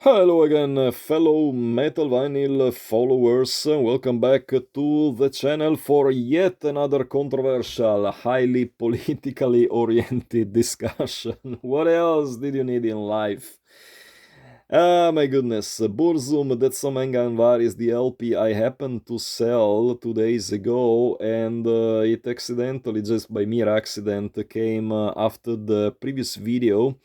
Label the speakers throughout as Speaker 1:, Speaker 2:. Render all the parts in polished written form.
Speaker 1: Hello again, fellow Metal Vinyl followers. Welcome back to the channel for yet another controversial, highly politically oriented discussion. What else did you need in life? Ah, my goodness. Burzum Det Som LP is the LP I happened to sell 2 days ago, and it accidentally, just by mere accident, came after the previous video,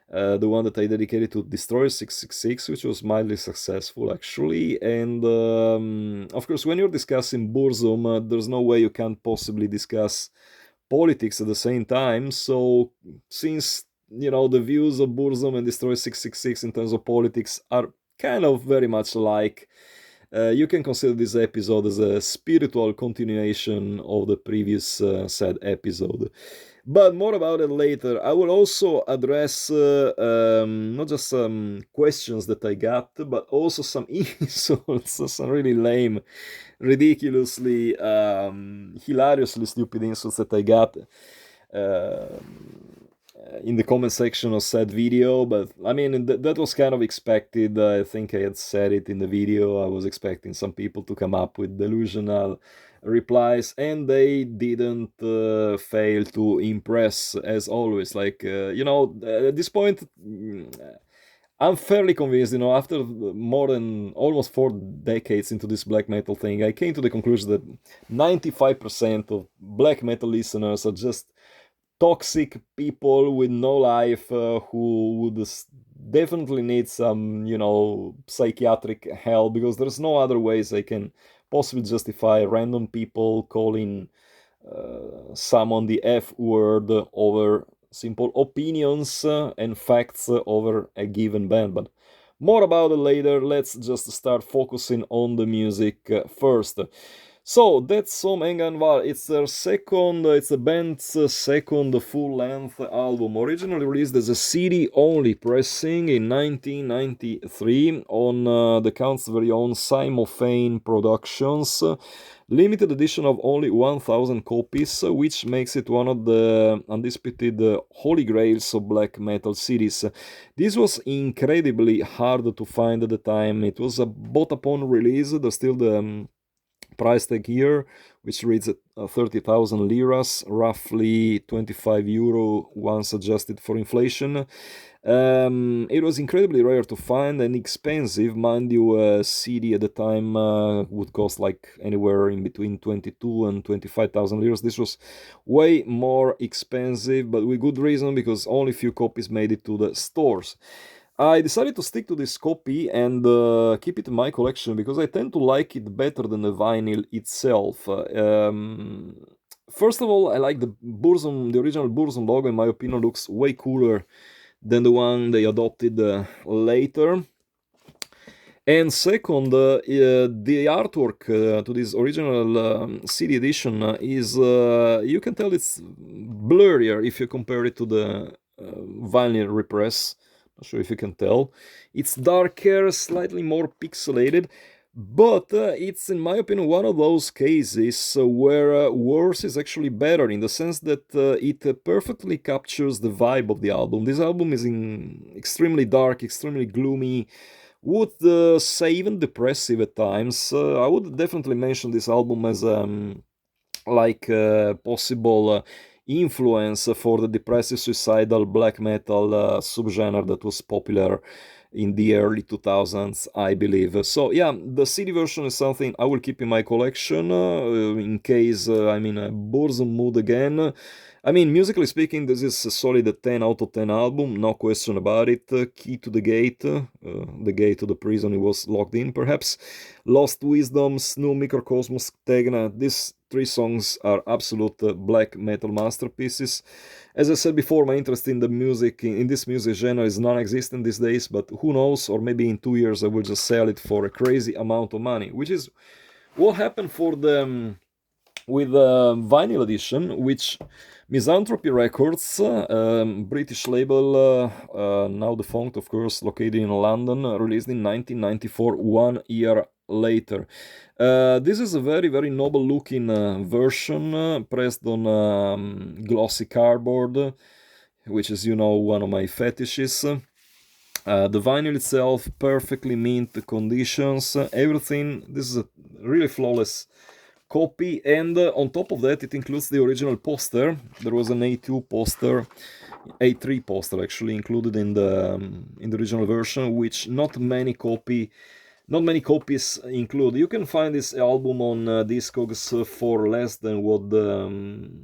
Speaker 1: the one that I dedicated to Destroyer 666, which was mildly successful actually. And of course, when you're discussing Burzum, there's no way you can't possibly discuss politics at the same time. So, since the views of Burzum and Destroyer 666 in terms of politics are kind of very much alike, you can consider this episode as a spiritual continuation of the previous said episode. But more about it later. I will also address not just some questions that I got, but also some insults, some really lame, ridiculously, hilariously stupid insults that I got in the comment section of said video. But I mean, that was kind of expected. I think I had said it in the video. I was expecting some people to come up with delusional replies, and they didn't fail to impress, as always. Like, at this point, I'm fairly convinced, after more than almost 4 decades into this black metal thing, I came to the conclusion that 95% of black metal listeners are just toxic people with no life, who would definitely need some, psychiatric help, because there's no other ways I can possibly justify random people calling someone the F word over simple opinions and facts over a given band. But more about it later. Let's just start focusing on the music first. So that's some Enganvar. It's their second. It's the band's second full-length album, originally released as a CD-only pressing in 1993 on the Count's very own Cymophane Productions. Limited edition of only 1,000 copies, which makes it one of the undisputed holy grails of black metal CDs. This was incredibly hard to find at the time. It was bought upon release. There's still the price tag here, which reads at 30,000 liras, roughly 25 euro once adjusted for inflation. It was incredibly rare to find and expensive. Mind you, a CD at the time would cost like anywhere in between 22 and 25,000 liras. This was way more expensive, but with good reason, because only few copies made it to the stores. I decided to stick to this copy and keep it in my collection, because I tend to like it better than the vinyl itself. First of all, I like the original Burzum logo. In my opinion, looks way cooler than the one they adopted later. And second, the artwork to this original CD edition is, you can tell it's blurrier if you compare it to the vinyl repress. Not sure if you can tell. It's darker, slightly more pixelated, but it's, in my opinion, one of those cases where worse is actually better, in the sense that it perfectly captures the vibe of the album. This album is extremely dark, extremely gloomy, would say even depressive at times. I would definitely mention this album as possible influence for the depressive suicidal black metal subgenre that was popular in the early 2000s, I believe. So yeah, the CD version is something I will keep in my collection in case I'm in a Burzum mood again. I mean, musically speaking, this is a solid 10 out of 10 album, no question about it. Key to the Gate, the gate to the prison he was locked in, perhaps. Lost Wisdom, Snu, Microcosmos, Tegna. These three songs are absolute black metal masterpieces. As I said before, my interest in the music, in this music genre, is non-existent these days, but who knows, or maybe in 2 years I will just sell it for a crazy amount of money, which is what happened for the with the vinyl edition, which Misanthropy Records, British label, now defunct, of course, located in London, released in 1994, 1 year later. This is a very, very noble looking version, pressed on glossy cardboard, which is, one of my fetishes. The vinyl itself, perfectly mint conditions, everything. This is a really flawless copy, and on top of that it includes the original poster. There was an A2 poster, A3 poster actually, included in the original version, which not many copies include. You can find this album on Discogs for less than what the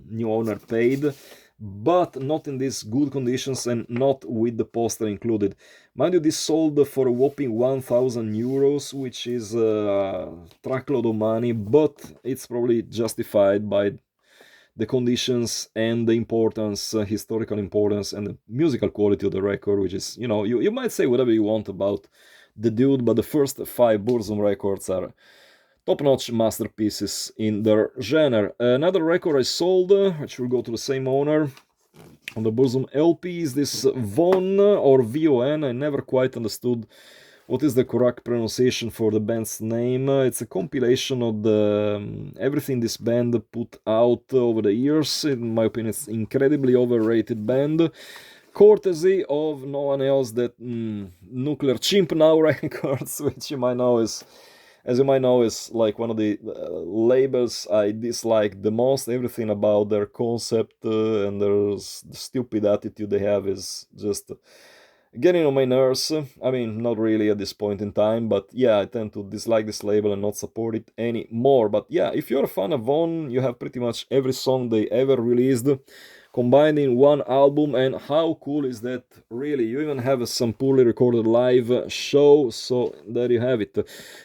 Speaker 1: new owner paid, but not in these good conditions and not with the poster included. Mind you, this sold for a whopping 1,000 euros, which is a truckload of money, but it's probably justified by the conditions and the importance, historical importance, and the musical quality of the record, which is, you might say whatever you want about the dude, but the first 5 Burzum records are top-notch masterpieces in their genre. Another record I sold, which will go to the same owner on the Burzum LP, is this Von or VON. I never quite understood what is the correct pronunciation for the band's name. It's a compilation of everything this band put out over the years. In my opinion, it's incredibly overrated band, courtesy of no one else than Nuclear Chimp Now Records, which you might know is like one of the labels I dislike the most. Everything about their concept and their stupid attitude they have is just getting on my nerves. I mean, not really at this point in time, but yeah, I tend to dislike this label and not support it anymore. But yeah, if you're a fan of Von, you have pretty much every song they ever released combined in one album, and how cool is that, really? You even have some poorly recorded live show, so there you have it.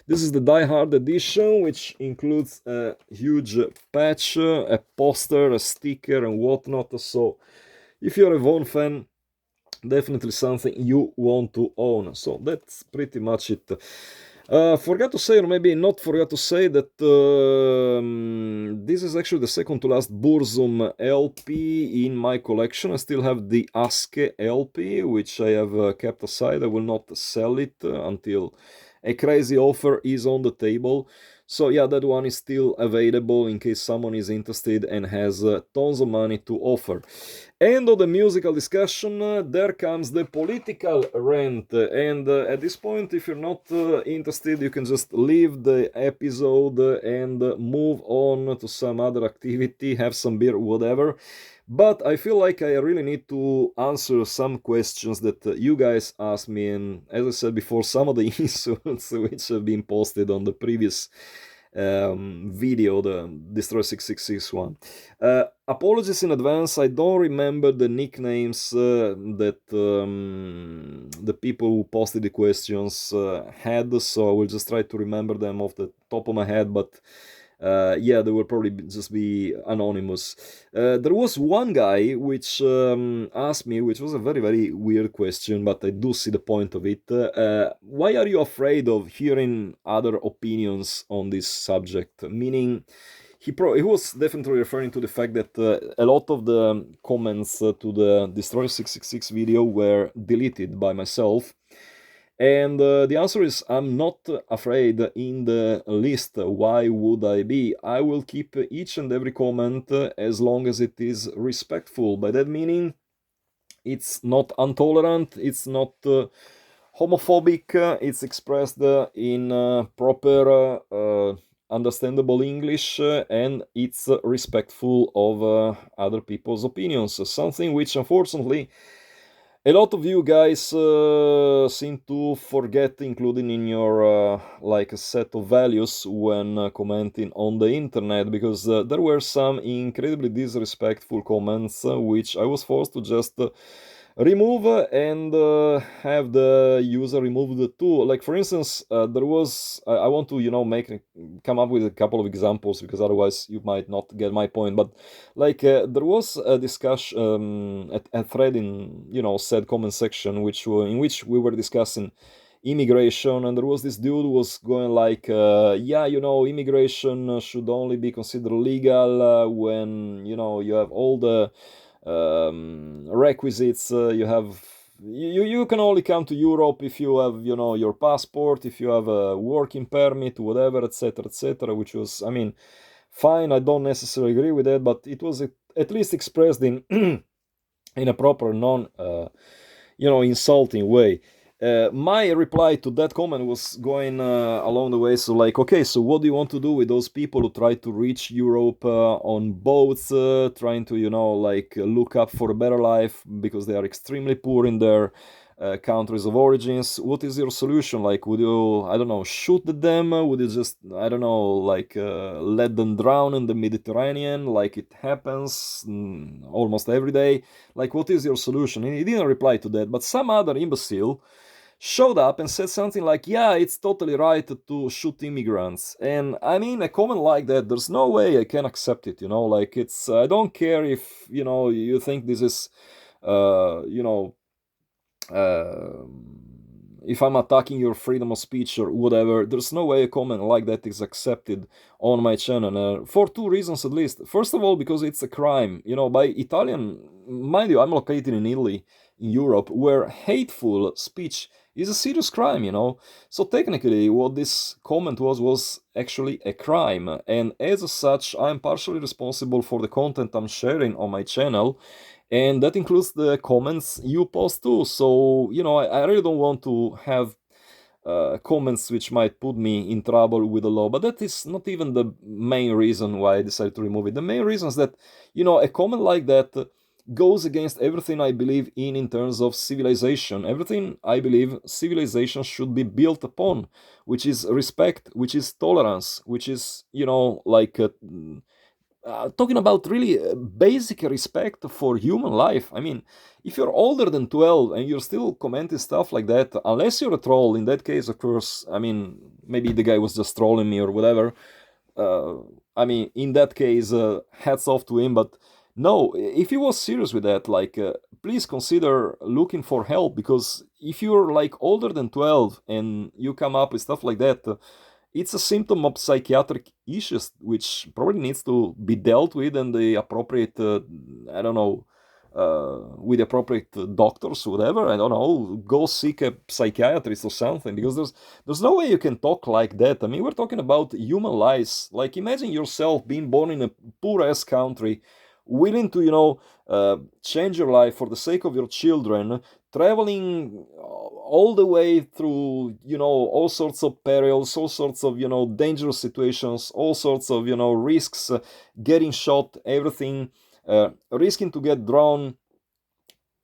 Speaker 1: This is the Die Hard edition, which includes a huge patch, a poster, a sticker, and whatnot. So if you're a Von fan, definitely something you want to own. So that's pretty much it. Forgot to say, or maybe not forgot to say, that this is actually the second to last Burzum LP in my collection. I still have the Aske LP, which I have kept aside. I will not sell it until a crazy offer is on the table. So yeah, that one is still available in case someone is interested and has tons of money to offer. End of the musical discussion, there comes the political rant, and at this point, if you're not interested, you can just leave the episode and move on to some other activity, have some beer, whatever. But I feel like I really need to answer some questions that you guys asked me, and as I said before, some of the insults which have been posted on the previous video, the Destroy 666 one. Apologies in advance, I don't remember the nicknames that the people who posted the questions had, so I will just try to remember them off the top of my head, but yeah, they will probably just be anonymous. There was one guy which asked me, which was a very, very weird question, but I do see the point of it. Why are you afraid of hearing other opinions on this subject? Meaning, he was definitely referring to the fact that a lot of the comments to the Destroy 666 video were deleted by myself. And the answer is, I'm not afraid in the least. Why would I be? I will keep each and every comment as long as it is respectful. By that meaning, it's not intolerant, it's not homophobic, it's expressed in proper, understandable English, and it's respectful of other people's opinions. Something which, unfortunately, a lot of you guys seem to forget, including in your like a set of values when commenting on the internet, because there were some incredibly disrespectful comments which I was forced to just remove and have the user remove the tool. Like, for instance, there was I want to come up with a couple of examples, because otherwise you might not get my point. But like there was a discussion, a thread in said comment section, in which we were discussing immigration, and there was this dude who was going like, yeah, immigration should only be considered legal when you have all the requisites. You can only come to Europe if you have your passport, if you have a working permit, whatever, etc., which was, I mean, fine. I don't necessarily agree with that, but it was at least expressed in in a proper non insulting way. My reply to that comment was going along the way. So, like, okay, so what do you want to do with those people who try to reach Europe on boats, trying to, like, look up for a better life because they are extremely poor in their countries of origins? What is your solution? Like, would you, I don't know, shoot them? Would you just, I don't know, like, let them drown in the Mediterranean, like it happens almost every day? Like, what is your solution? And he didn't reply to that, but some other imbecile showed up and said something like, yeah, it's totally right to shoot immigrants. And I mean, a comment like that, there's no way I can accept it, like, it's, I don't care if, you think this is, you know, uh, if I'm attacking your freedom of speech or whatever, there's no way a comment like that is accepted on my channel, for two reasons at least. First of all, because it's a crime, by Italian, mind you, I'm located in Italy, in Europe, where hateful speech is a serious crime, So technically, what this comment was actually a crime, and as such, I'm partially responsible for the content I'm sharing on my channel, and that includes the comments you post too. So, I really don't want to have comments which might put me in trouble with the law, but that is not even the main reason why I decided to remove it. The main reason is that, a comment like that goes against everything I believe in terms of civilization. Everything I believe civilization should be built upon, which is respect, which is tolerance, which is, like, talking about really basic respect for human life. I mean, if you're older than 12 and you're still commenting stuff like that, unless you're a troll, in that case, of course, I mean, maybe the guy was just trolling me or whatever. Uh, I mean, in that case, hats off to him. But no, if he was serious with that, like, please consider looking for help, because if you're like older than 12 and you come up with stuff like that, it's a symptom of psychiatric issues which probably needs to be dealt with, and the appropriate, I don't know, with appropriate doctors, whatever. I don't know, go seek a psychiatrist or something, because there's no way you can talk like that. I mean, we're talking about human lives. Like, imagine yourself being born in a poor ass country, willing to, change your life for the sake of your children, traveling all the way through, all sorts of perils, all sorts of, dangerous situations, all sorts of, risks, getting shot, everything, risking to get drawn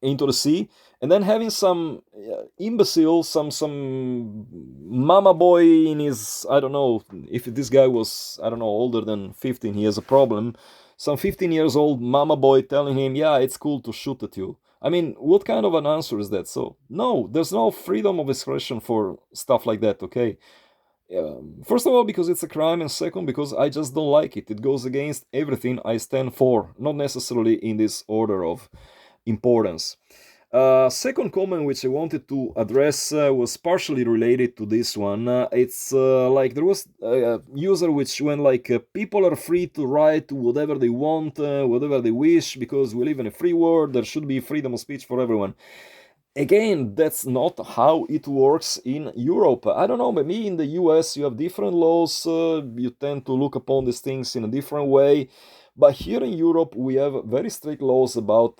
Speaker 1: into the sea, and then having some imbecile, some mama boy in his, I don't know, if this guy was, I don't know, older than 15, he has a problem. Some 15 years old mama boy telling him, yeah, it's cool to shoot at you. I mean, what kind of an answer is that? So, no, there's no freedom of expression for stuff like that, okay? First of all, because it's a crime, and second, because I just don't like it. It goes against everything I stand for, not necessarily in this order of importance. Second comment which I wanted to address was partially related to this one. It's like there was a user which went like, people are free to write whatever they want, whatever they wish, because we live in a free world, there should be freedom of speech for everyone. Again, that's not how it works in Europe. I don't know, maybe in the US you have different laws, you tend to look upon these things in a different way. But here in Europe, we have very strict laws about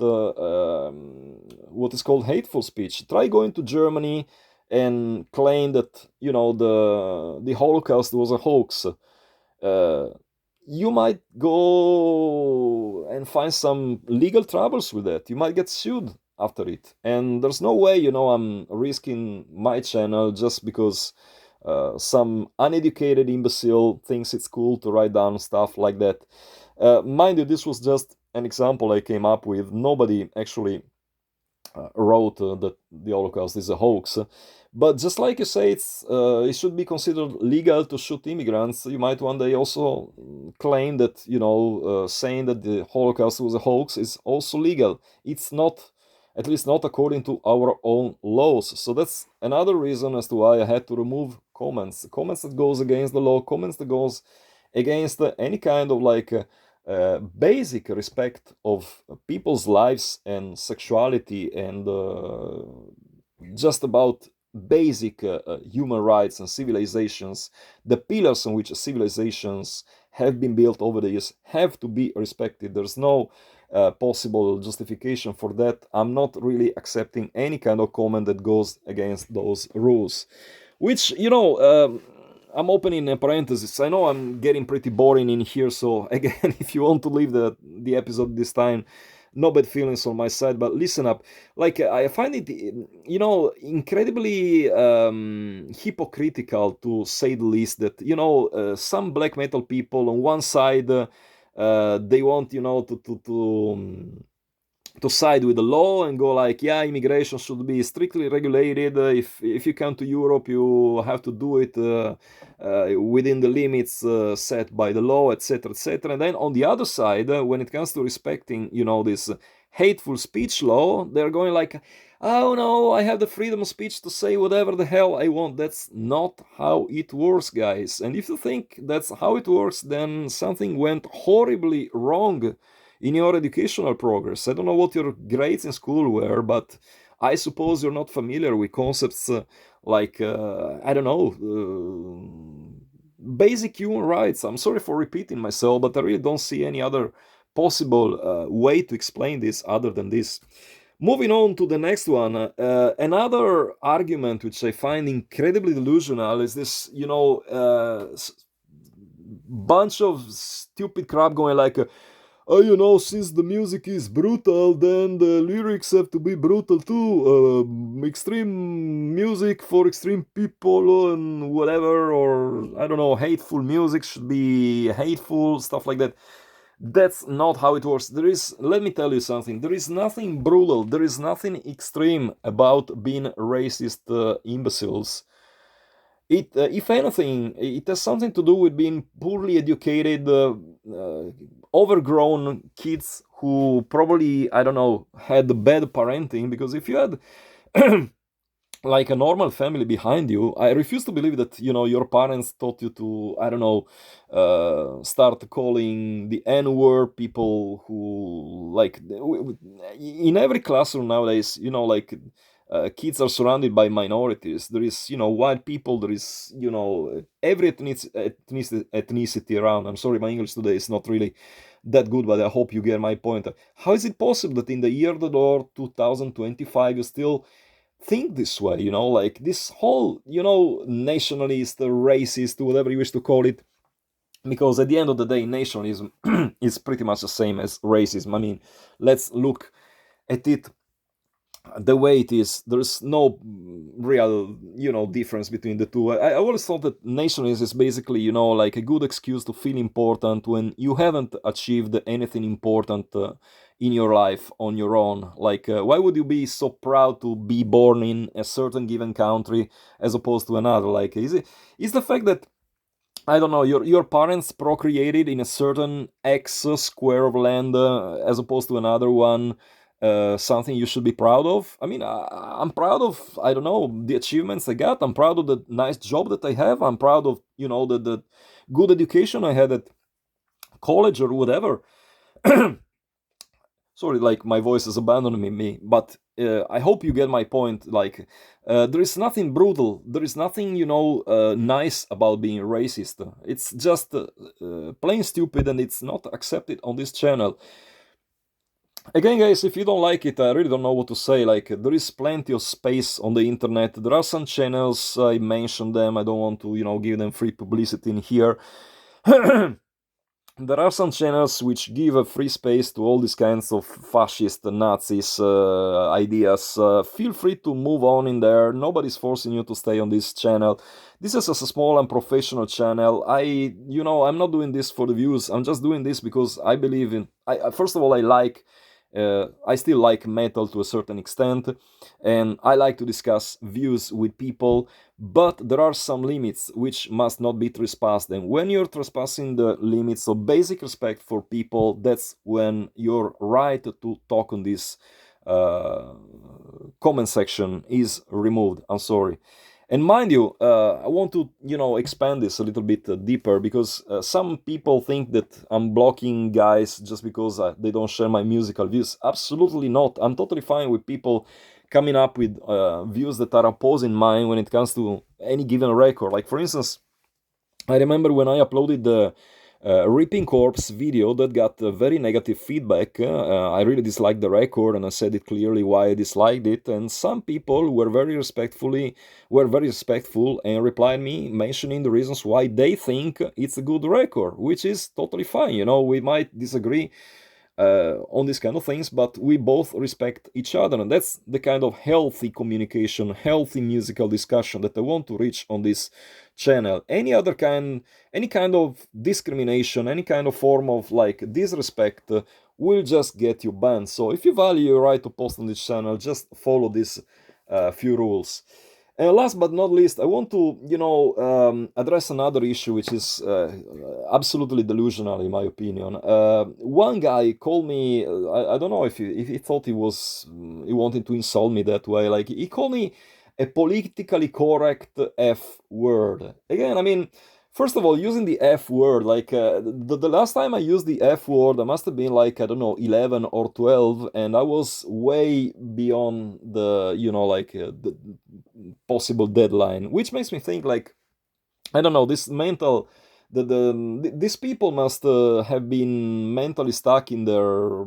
Speaker 1: what is called hateful speech. Try going to Germany and claim that, the Holocaust was a hoax. Uh, you might go and find some legal troubles with that. You might get sued after it. And there's no way, I'm risking my channel just because some uneducated imbecile thinks it's cool to write down stuff like that. Mind you, this was just an example I came up with. Nobody actually wrote that the Holocaust is a hoax. But just like you say, it should be considered legal to shoot immigrants. You might one day also claim that, saying that the Holocaust was a hoax is also legal. It's not, at least not according to our own laws. So that's another reason as to why I had to remove comments. Comments that goes against the law, comments that goes against any kind of like basic respect of people's lives and sexuality, and just about basic human rights and civilizations. The pillars on which civilizations have been built over the years have to be respected. There's no possible justification for that, I'm not really accepting any kind of comment that goes against those rules. Which, I'm opening a parenthesis. I know I'm getting pretty boring in here, so again, if you want to leave the episode this time, no bad feelings on my side, but listen up. Like, I find it, incredibly hypocritical, to say the least, that, some black metal people on one side, they want, to side with the law and go like, yeah, immigration should be strictly regulated. If you come to Europe, you have to do it within the limits set by the law, etc., etc. And then on the other side, when it comes to respecting, this hateful speech law, they're going like, oh no, I have the freedom of speech to say whatever the hell I want. That's not how it works, guys. And if you think that's how it works, then something went horribly wrong in your educational progress. I don't know what your grades in school were, but I suppose you're not familiar with concepts like, I don't know, basic human rights. I'm sorry for repeating myself, but I really don't see any other possible way to explain this other than this. Moving on to the next one, another argument which I find incredibly delusional is this, bunch of stupid crap going like, since the music is brutal, then the lyrics have to be brutal too. Extreme music for extreme people and whatever, or I don't know, hateful music should be hateful, stuff like that. That's not how it works. Let me tell you something, there is nothing brutal, there is nothing extreme about being racist imbeciles. If anything, it has something to do with being poorly educated, overgrown kids who probably, I don't know, had bad parenting. Because if you had like a normal family behind you, I refuse to believe that, your parents taught you to, I don't know, start calling the N-word people who, like, in every classroom nowadays, kids are surrounded by minorities. There is, white people, there is, every ethnicity around. I'm sorry, my English today is not really that good, but I hope you get my point. How is it possible that in the year of the Lord 2025 you still think this way? Like this whole, nationalist, racist, whatever you wish to call it. Because at the end of the day, nationalism is pretty much the same as racism. I mean, let's look at it the way it is. There's no real, difference between the two. I always thought that nationalism is basically, like a good excuse to feel important when you haven't achieved anything important in your life on your own. Like, why would you be so proud to be born in a certain given country as opposed to another? Like, is the fact that, I don't know, your parents procreated in a certain X square of land as opposed to another one, something you should be proud of? I mean, I'm proud of, I don't know, the achievements I got. I'm proud of the nice job that I have. I'm proud of, the good education I had at college or whatever. Sorry, like my voice is abandoning me, but I hope you get my point. Like, there is nothing brutal, there is nothing, nice about being racist. It's just plain stupid, and it's not accepted on this channel. Again, guys, if you don't like it, I really don't know what to say. Like, there is plenty of space on the internet. There are some channels, I mentioned them, I don't want to, give them free publicity in here. There are some channels which give a free space to all these kinds of fascist Nazis ideas. Feel free to move on in there. Nobody's forcing you to stay on this channel. This is a small and professional channel. I'm not doing this for the views. I'm just doing this because I believe in. First of all, I still like metal to a certain extent, and I like to discuss views with people, but there are some limits which must not be trespassed. And when you're trespassing the limits of basic respect for people, that's when your right to talk on this comment section is removed. I'm sorry. And mind you, I want to, expand this a little bit deeper, because some people think that I'm blocking guys just because they don't share my musical views. Absolutely not. I'm totally fine with people coming up with views that are opposing mine when it comes to any given record. Like, for instance, I remember when I uploaded the Ripping Corpse video that got very negative feedback. I really disliked the record, and I said it clearly why I disliked it. And some people were very respectful and replied me mentioning the reasons why they think it's a good record, which is totally fine. We might disagree on these kind of things, but we both respect each other, and that's the kind of healthy communication, healthy musical discussion that I want to reach on this channel. Any kind of discrimination, any kind of form of like disrespect will just get you banned. So if you value your right to post on this channel, just follow these few rules. And last but not least, I want to, address another issue which is absolutely delusional in my opinion. One guy called me. I don't know if he thought he wanted to insult me that way. Like he called me a politically correct F word. Again, I mean, first of all, using the F word, like the last time I used the F word, I must have been like, I don't know, 11 or 12, and I was way beyond the, the possible deadline, which makes me think like, I don't know, these people must have been mentally stuck in their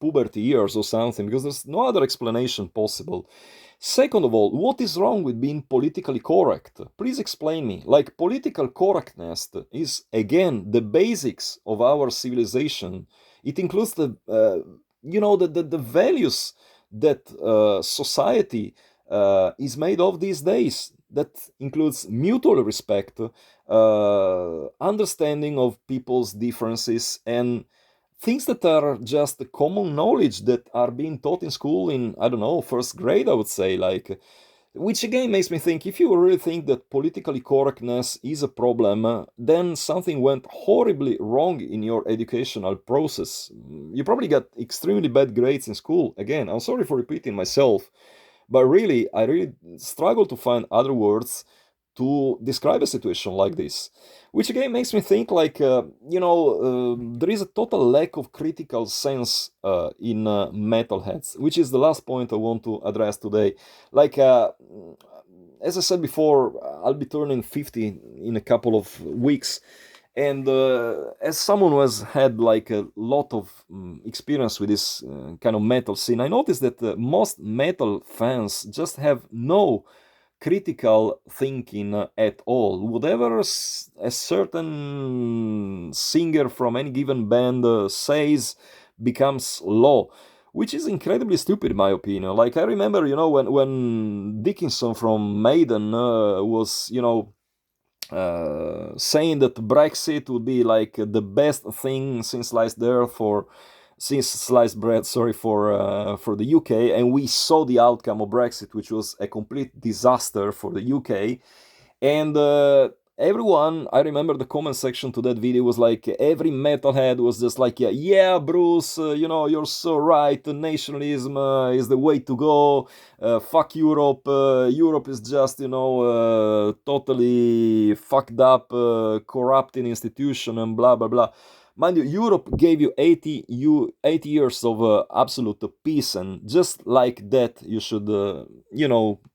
Speaker 1: puberty years or something, because there's no other explanation possible. Second of all, what is wrong with being politically correct? Please explain me. Like, political correctness is, again, the basics of our civilization. It includes the values that society is made of these days. That includes mutual respect, understanding of people's differences, and things that are just common knowledge that are being taught in school in, I don't know, first grade, I would say, like, which again makes me think, if you really think that politically correctness is a problem, then something went horribly wrong in your educational process. You probably got extremely bad grades in school. Again, I'm sorry for repeating myself, but really, I really struggle to find other words to describe a situation like this, which again makes me think like, there is a total lack of critical sense in metalheads, which is the last point I want to address today. Like, as I said before, I'll be turning 50 in a couple of weeks. And as someone who has had like a lot of experience with this kind of metal scene, I noticed that most metal fans just have no critical thinking at all. Whatever a certain singer from any given band says becomes law, which is incredibly stupid in my opinion. Like, I remember, when Dickinson from Maiden was, saying that Brexit would be like the best thing since sliced bread, sorry, for the UK, and we saw the outcome of Brexit, which was a complete disaster for the UK. And everyone, I remember the comment section to that video was like, every metalhead was just like, yeah, Bruce, you're so right, nationalism is the way to go, fuck Europe, Europe is just, totally fucked up, corrupting institution and blah, blah, blah. Mind you, Europe gave you 80 years of absolute peace, and just like that, you should,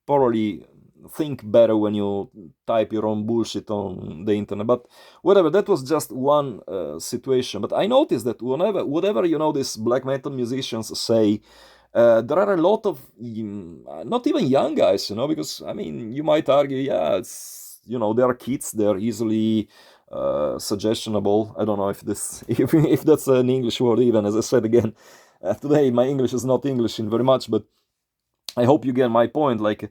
Speaker 1: probably think better when you type your own bullshit on the internet. But whatever, that was just one situation. But I noticed that whatever these black metal musicians say, there are a lot of not even young guys, because I mean, you might argue, yeah, it's, they are kids, they're easily suggestionable. I don't know if if that's an English word even. As I said again, today my English is not English in very much, but I hope you get my point. Like,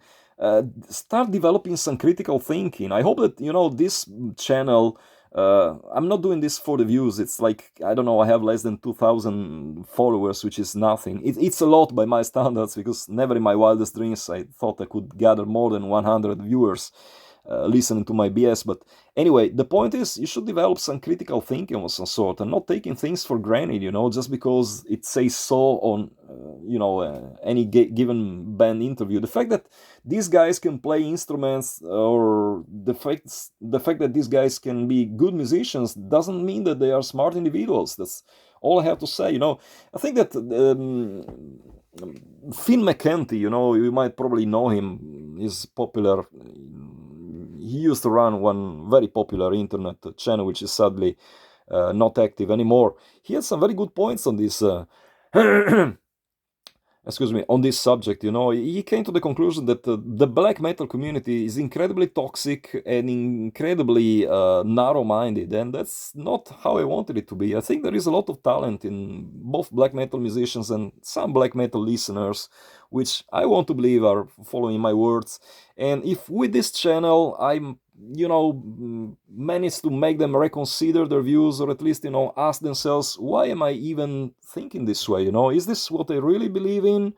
Speaker 1: start developing some critical thinking. I hope that, this channel, I'm not doing this for the views. It's like, I don't know, I have less than 2,000 followers, which is nothing. It's a lot by my standards, because never in my wildest dreams I thought I could gather more than 100 viewers listening to my BS. But anyway, the point is, you should develop some critical thinking of some sort, and not taking things for granted, just because it says so on, any given band interview. The fact that these guys can play instruments, or the fact that these guys can be good musicians, doesn't mean that they are smart individuals. That's all I have to say. I think that Finn McKenty, you might probably know him, is popular. He used to run one very popular internet channel, which is sadly not active anymore. He had some very good points on this excuse me, on this subject. He came to the conclusion that the black metal community is incredibly toxic and incredibly narrow-minded, and that's not how I wanted it to be. I think there is a lot of talent in both black metal musicians and some black metal listeners, which I want to believe are following my words. And if with this channel I'm manage to make them reconsider their views, or at least ask themselves, why am I even thinking this way? Is this what I really believe in,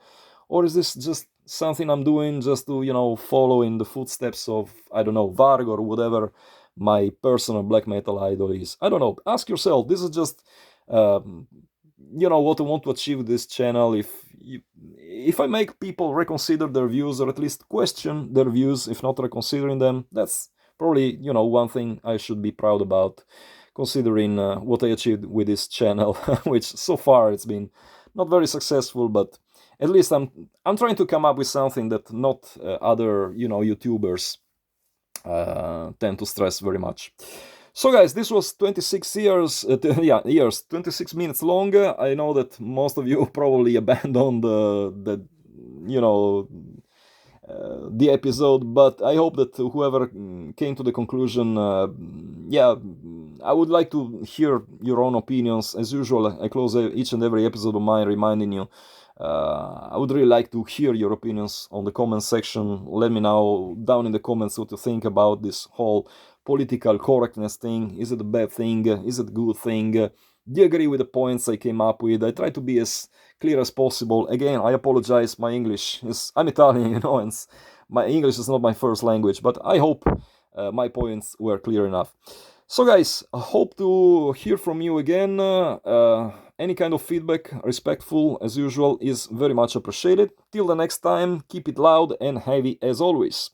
Speaker 1: or is this just something I'm doing just to follow in the footsteps of, I don't know, Varg or whatever my personal black metal idol is? I don't know. Ask yourself. This is just what I want to achieve with this channel. If I make people reconsider their views, or at least question their views, if not reconsidering them, that's probably one thing I should be proud about, considering what I achieved with this channel, which so far it's been not very successful, but at least I'm trying to come up with something that not other YouTubers tend to stress very much. So guys, this was 26 years, 26 minutes long. I know that most of you probably abandoned the episode, but I hope that whoever came to the conclusion, I would like to hear your own opinions. As usual, I close each and every episode of mine reminding you, I would really like to hear your opinions on the comment section. Let me know down in the comments what you think about this whole political correctness thing. Is it a bad thing? Is it a good thing? Do you agree with the points I came up with? I try to be as clear as possible. Again, I apologize, my English is, I'm Italian, and my English is not my first language, but I hope my points were clear enough. So guys, I hope to hear from you again. Any kind of feedback, respectful as usual, is very much appreciated. Till the next time, keep it loud and heavy as always.